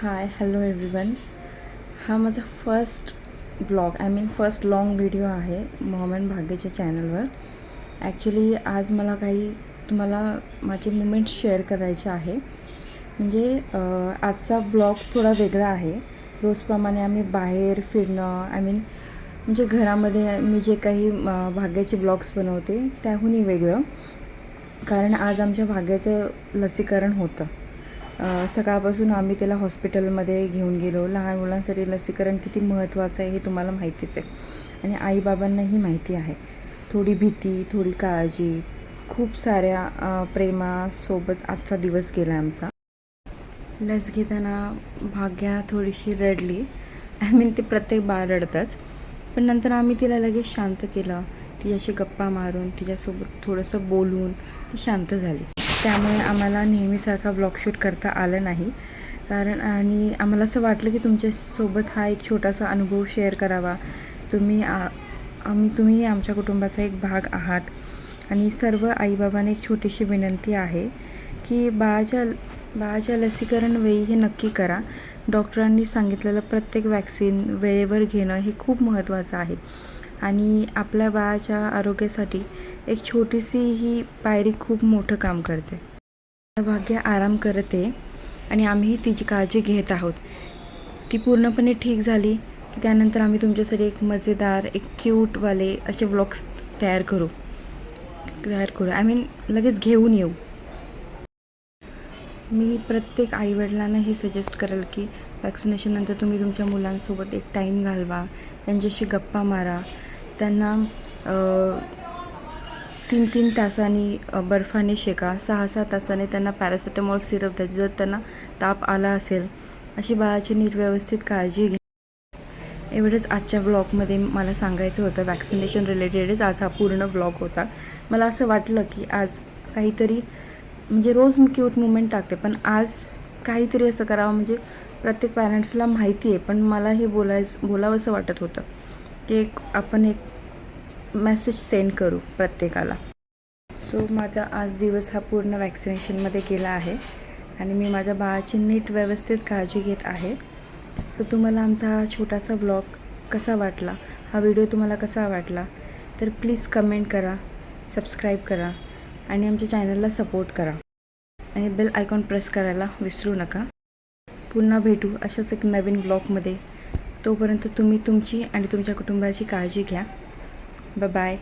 Hi hello everyone. हा माझा first vlog first long video आहे मॉम अँड भाग्यच्या चॅनलवर. ॲक्च्युली आज मला काही तुम्हाला माझे मुमेंट्स शेअर करायचे आहे. आजचा व्लॉग थोडा वेगळा आहे. रोजप्रमाणे आम्ही बाहेर फिरणं घरामध्ये मी जे काही भाग्याचे ब्लॉग्स बनवते त्याहूनही वेगळं, कारण आज आमच्या भाग्याचं लसीकरण होतं. सकाळपासून आम्ही त्याला हॉस्पिटलमध्ये घेऊन गेलो. लहान मुलांसाठी लसीकरण किती महत्त्वाचं आहे हे तुम्हाला माहितीच आहे आणि आईबाबांनाही माहिती आहे. थोडी भीती, थोडी काळजी, खूप साऱ्या प्रेमासोबत आजचा दिवस गेला आमचा. लस घेताना भाग्या थोडीशी रडली. ते प्रत्येक बाळ रडतंच, पण नंतर आम्ही तिला लगेच शांत केलं. तिच्याशी गप्पा मारून, तिच्यासोबत थोडंसं बोलून ती शांत झाली. त्यामुळे आम्हाला नेहमीसारखा व्लॉग शूट करता आलं नाही, आणि आम्हाला असं वाटलं की तुमच्यासोबत हा एक छोटासा अनुभव शेअर करावा. तुम्ही आमच्या कुटुंबाचा एक भाग आहात आणि सर्व आईबाबांना एक छोटीशी विनंती आहे की बाळाच्या लसीकरण वेळी हे नक्की करा. डॉक्टरांनी सांगितलेलं प्रत्येक वॅक्सिन वेळेवर घेणं हे खूप महत्त्वाचं आहे आणि आपल्या बाळाच्या आरोग्यासाठी एक छोटीशी ही पायरी खूप मोठं काम करते. भाग्य आराम करते आणि आम्हीही तिची काळजी घेत आहोत. ती पूर्णपणे ठीक झाली की त्यानंतर आम्ही तुमच्यासाठी एक मजेदार, एक क्यूटवाले असे व्लॉग्स तयार करू. लगेच घेऊन येऊ. मी प्रत्येक आईवडिलांना हे सजेस्ट करेल की वॅक्सिनेशननंतर तुम्ही तुमच्या मुलांसोबत एक टाईम घालवा, त्यांच्याशी गप्पा मारा, त्यांना 3-3 तासांनी बर्फाने शेका, 6-6 तासाने त्यांना पॅरासिटामॉल सिरप द्यायचे जर त्यांना ताप आला असेल. अशी बाळाची नीट व्यवस्थित काळजी घ्या. एवढंच आजच्या व्लॉगमध्ये मला सांगायचं होतं. वॅक्सिनेशन रिलेटेडच आज हा पूर्ण व्लॉग होता. मला असं वाटलं की आज काहीतरी रोज मी क्यूट मुमेंट टाकते, पण आज काहीतरी असं करावं. प्रत्येक पॅरेंट्सला माहिती आहे, पण मला हे बोलावंसं वाटत होतं की आपण एक मेसेज सेंड करू प्रत्येकाला. सो माझा आज दिवस हा पूर्ण वॅक्सिनेशनमध्ये गेला आहे आणि मी माझ्या बाळाची नीट व्यवस्थित काळजी घेत आहे. सो तुम्हाला आमचा हा छोटासा व्लॉग कसा वाटला, हा व्हिडिओ तुम्हाला कसा वाटला, तर प्लीज कमेंट करा, सबस्क्राईब करा आणि आमच्या चॅनलला सपोर्ट करा आणि बेल आयकॉन प्रेस करायला विसरू नका. पुन्हा भेटू अशाच एक नवीन व्लॉगमध्ये. तोपर्यंत तुम्ही तुमची आणि तुमच्या कुटुंबाची काळजी घ्या. बाय.